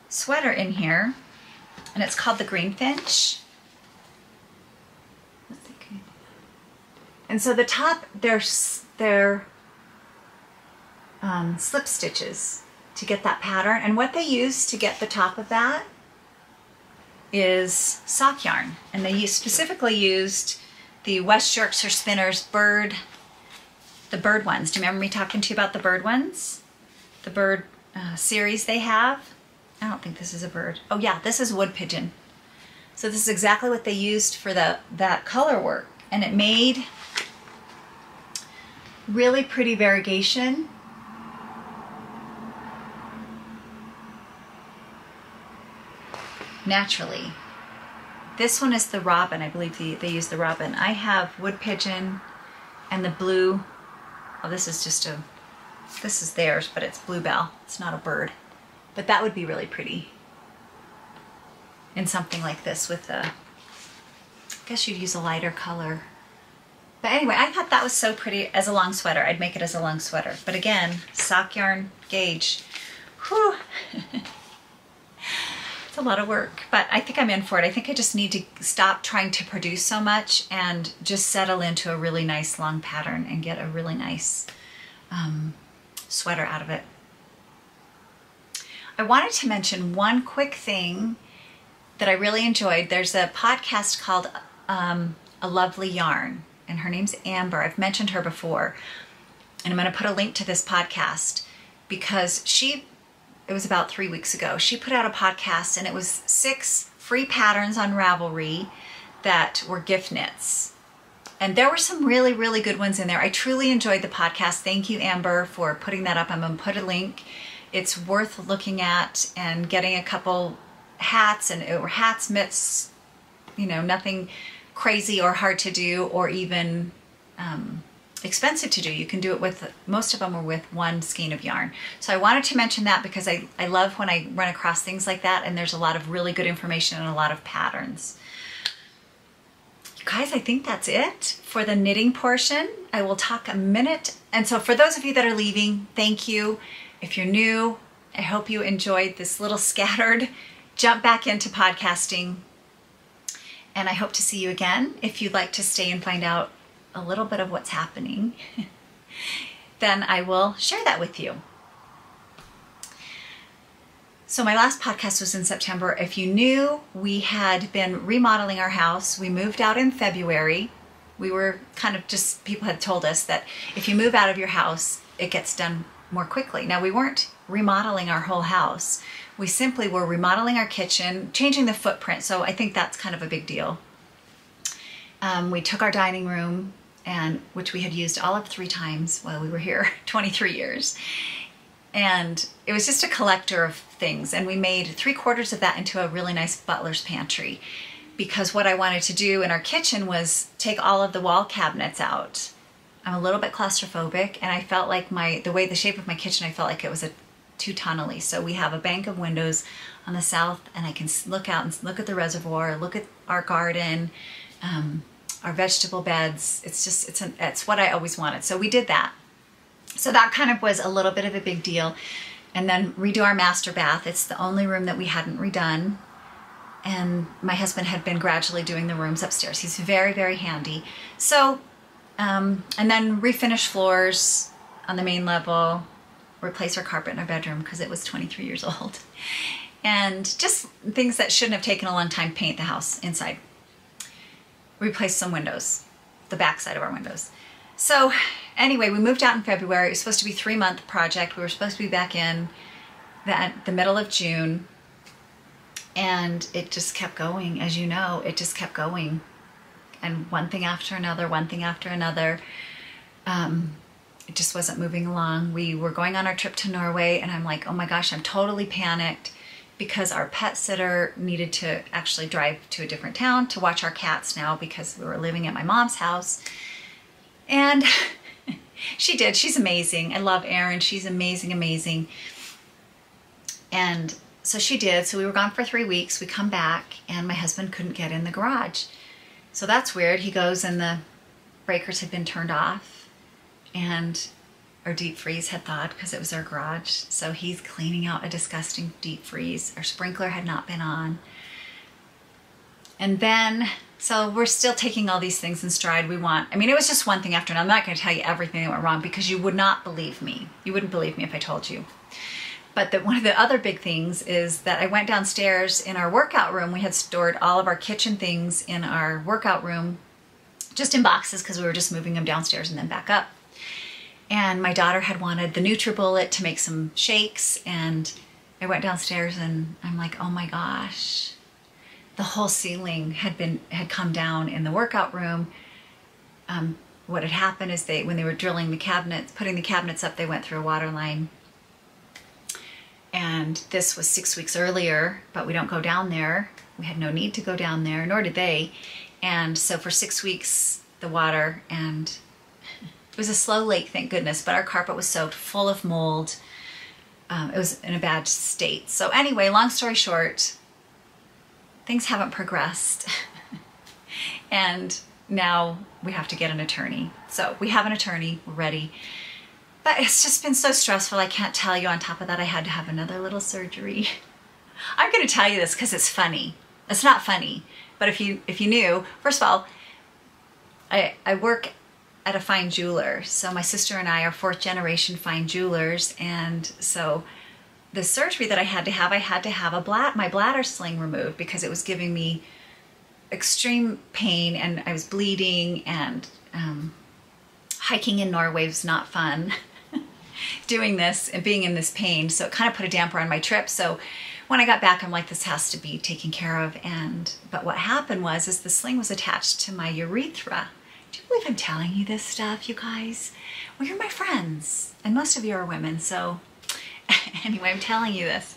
sweater in here, and it's called the Greenfinch. Let's see, can you... And so the top, they're slip stitches to get that pattern, and what they use to get the top of that is sock yarn, and they specifically used the West Yorkshire Spinners the bird ones. Do you remember me talking to you about the bird ones? The bird series they have. I don't think this is a bird. Oh yeah, this is wood pigeon. So this is exactly what they used for that color work, and it made really pretty variegation. Naturally. This one is the robin. I believe they use the robin. I have wood pigeon and the blue. Oh, this is theirs, but it's bluebell. It's not a bird. But that would be really pretty in something like this with I guess you'd use a lighter color. But anyway, I thought that was so pretty as a long sweater. I'd make it as a long sweater. But again, sock yarn gauge. Whew. A lot of work, but I think I'm in for it. I think I just need to stop trying to produce so much and just settle into a really nice long pattern and get a really nice sweater out of it. I wanted to mention one quick thing that I really enjoyed. There's a podcast called A Lovely Yarn, and her name's Amber. I've mentioned her before, and I'm going to put a link to this podcast because it was about 3 weeks ago. She put out a podcast, and it was 6 free patterns on Ravelry that were gift knits. And there were some really, really good ones in there. I truly enjoyed the podcast. Thank you, Amber, for putting that up. I'm gonna put a link. It's worth looking at and getting a couple hats, or hats, mitts, you know, nothing crazy or hard to do or even expensive to do. You can do it with, most of them are with one skein of yarn. So I wanted to mention that because I love when I run across things like that, and there's a lot of really good information and a lot of patterns. You guys, I think that's it for the knitting portion. I will talk a minute. And so for those of you that are leaving, thank you. If you're new, I hope you enjoyed this little scattered jump back into podcasting. And I hope to see you again. If you'd like to stay and find out a little bit of what's happening, then I will share that with you. So my last podcast was in September. If you knew, we had been remodeling our house. We moved out in February. We were kind of just, people had told us that if you move out of your house, it gets done more quickly. Now, we weren't remodeling our whole house. We simply were remodeling our kitchen, changing the footprint. So I think that's kind of a big deal. We took our dining room, and which we had used all of 3 times while we were here, 23 years. And it was just a collector of things. And we made 3/4 of that into a really nice butler's pantry, because what I wanted to do in our kitchen was take all of the wall cabinets out. I'm a little bit claustrophobic, and I felt like the shape of my kitchen, I felt like it was too tunnely. So we have a bank of windows on the south, and I can look out and look at the reservoir, look at our garden, our vegetable beds. It's what I always wanted. So we did that. So that kind of was a little bit of a big deal. And then redo our master bath. It's the only room that we hadn't redone. And my husband had been gradually doing the rooms upstairs. He's very, very handy. So, and then refinish floors on the main level, replace our carpet in our bedroom because it was 23 years old. And just things that shouldn't have taken a long time, paint the house inside. Replace some windows, the back side of our windows. So anyway, we moved out in February. It was supposed to be a 3-month project. We were supposed to be back in the middle of June. And it just kept going. As you know, it just kept going. And one thing after another, one thing after another. It just wasn't moving along. We were going on our trip to Norway, and I'm like, oh my gosh, I'm totally panicked because our pet sitter needed to actually drive to a different town to watch our cats now because we were living at my mom's house. And she did. She's amazing. I love Erin. She's amazing, amazing. And so she did. So we were gone for 3 weeks. We come back, and my husband couldn't get in the garage. So that's weird. He goes, and the breakers had been turned off, and our deep freeze had thawed because it was our garage. So he's cleaning out a disgusting deep freeze. Our sprinkler had not been on. And then, so we're still taking all these things in stride. It was just one thing after another. I'm not going to tell you everything that went wrong because you would not believe me. You wouldn't believe me if I told you. But one of the other big things is that I went downstairs in our workout room. We had stored all of our kitchen things in our workout room, just in boxes because we were just moving them downstairs and then back up. And my daughter had wanted the NutriBullet to make some shakes, and I went downstairs and I'm like, oh my gosh, the whole ceiling had come down in the workout room. What had happened is when they were drilling the cabinets, putting the cabinets up, they went through a water line. And this was 6 weeks earlier, but we don't go down there. We had no need to go down there, nor did they. And so for 6 weeks, the water, and it was a slow leak, thank goodness, but our carpet was soaked full of mold. It was in a bad state. So anyway, long story short, things haven't progressed. And now we have to get an attorney. So we have an attorney, we're ready. But it's just been so stressful, I can't tell you. On top of that, I had to have another little surgery. I'm going to tell you this because it's funny. It's not funny, but if you knew, first of all, I work at a fine jeweler. So my sister and I are 4th generation fine jewelers, and so the surgery that I had to have my bladder sling removed because it was giving me extreme pain, and I was bleeding, and hiking in Norway was not fun. Doing this and being in this pain, so it kind of put a damper on my trip. So when I got back, I'm like, this has to be taken care of. But what happened was the sling was attached to my urethra. Do you believe I'm telling you this stuff, you guys? Well, you're my friends, and most of you are women, so anyway, I'm telling you this.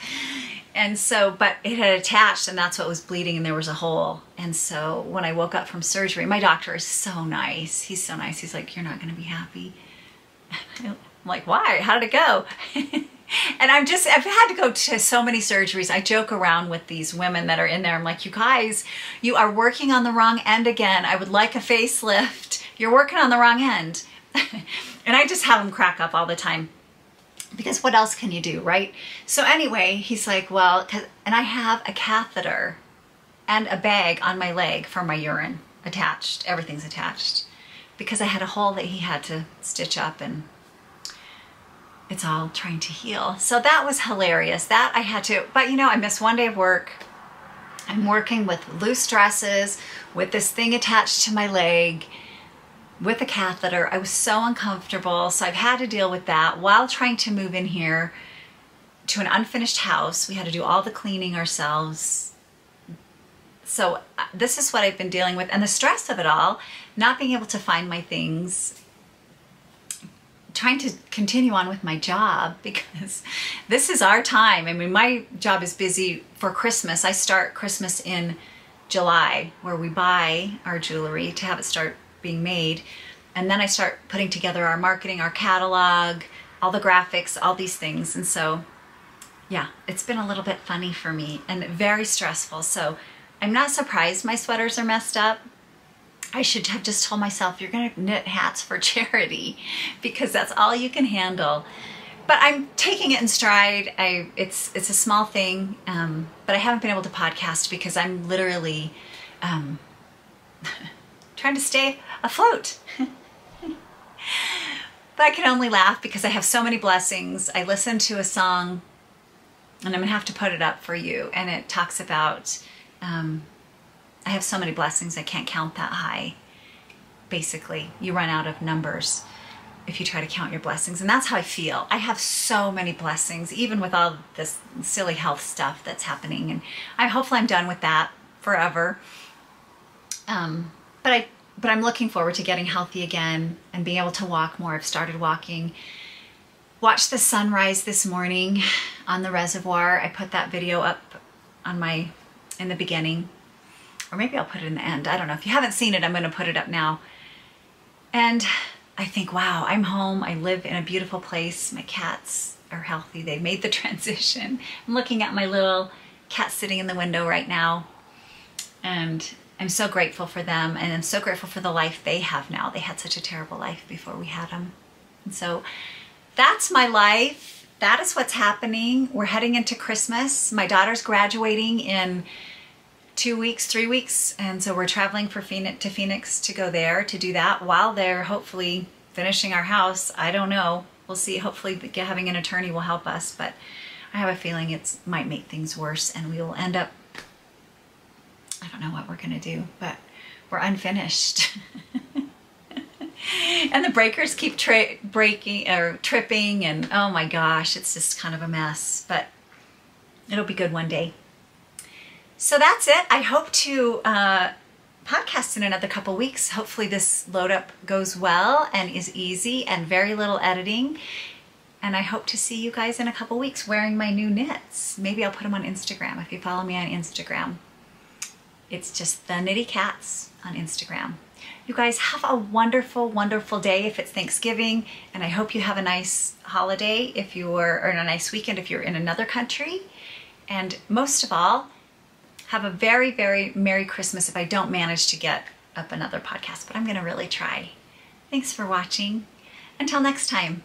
And so, but it had attached, and that's what was bleeding, and there was a hole. And so when I woke up from surgery, my doctor is so nice. He's so nice. He's like, you're not going to be happy. I'm like, why? How did it go? And I've had to go to so many surgeries. I joke around with these women that are in there. I'm like, you guys, you are working on the wrong end again. I would like a facelift. You're working on the wrong end. And I just have them crack up all the time. Because what else can you do, right? So anyway, he's like, well, and I have a catheter and a bag on my leg for my urine attached. Everything's attached. Because I had a hole that he had to stitch up, and it's all trying to heal. So that was hilarious. That I had to, but I missed one day of work. I'm working with loose dresses, with this thing attached to my leg, with a catheter. I was so uncomfortable. So I've had to deal with that while trying to move in here to an unfinished house. We had to do all the cleaning ourselves. So this is what I've been dealing with, and the stress of it all, not being able to find my things, trying to continue on with my job, because this is our time. I mean, my job is busy for Christmas. I start Christmas in July, where we buy our jewelry to have it start being made. And then I start putting together our marketing, our catalog, all the graphics, all these things. And so, yeah, it's been a little bit funny for me and very stressful. So I'm not surprised my sweaters are messed up. I should have just told myself, you're going to knit hats for charity, because that's all you can handle. But I'm taking it in stride. It's a small thing, but I haven't been able to podcast because I'm literally trying to stay afloat. But I can only laugh because I have so many blessings. I listened to a song, and I'm going to have to put it up for you, and it talks about I have so many blessings, I can't count that high. Basically, you run out of numbers if you try to count your blessings. And that's how I feel. I have so many blessings, even with all this silly health stuff that's happening. And hopefully I'm done with that forever. But I'm looking forward to getting healthy again and being able to walk more. I've started walking. Watched the sunrise this morning on the reservoir. I put that video up on in the beginning. Or maybe I'll put it in the end. I don't know. If you haven't seen it, I'm going to put it up now. And I think, wow, I'm home. I live in a beautiful place. My cats are healthy. They made the transition. I'm looking at my little cat sitting in the window right now. And I'm so grateful for them. And I'm so grateful for the life they have now. They had such a terrible life before we had them. And so that's my life. That is what's happening. We're heading into Christmas. My daughter's graduating in 2 weeks, 3 weeks, and so we're traveling to Phoenix to go there to do that while they're hopefully finishing our house. I don't know. We'll see. Hopefully having an attorney will help us, but I have a feeling it might make things worse, and we will end up, I don't know what we're going to do, but we're unfinished. And the breakers keep breaking or tripping, and oh my gosh, it's just kind of a mess, but it'll be good one day. So that's it. I hope to podcast in another couple weeks. Hopefully this load up goes well and is easy and very little editing. And I hope to see you guys in a couple weeks wearing my new knits. Maybe I'll put them on Instagram if you follow me on Instagram. It's just the Knitty Cats on Instagram. You guys have a wonderful, wonderful day if it's Thanksgiving. And I hope you have a nice holiday or a nice weekend if you're in another country. And most of all, have a very, very Merry Christmas if I don't manage to get up another podcast, but I'm going to really try. Thanks for watching. Until next time.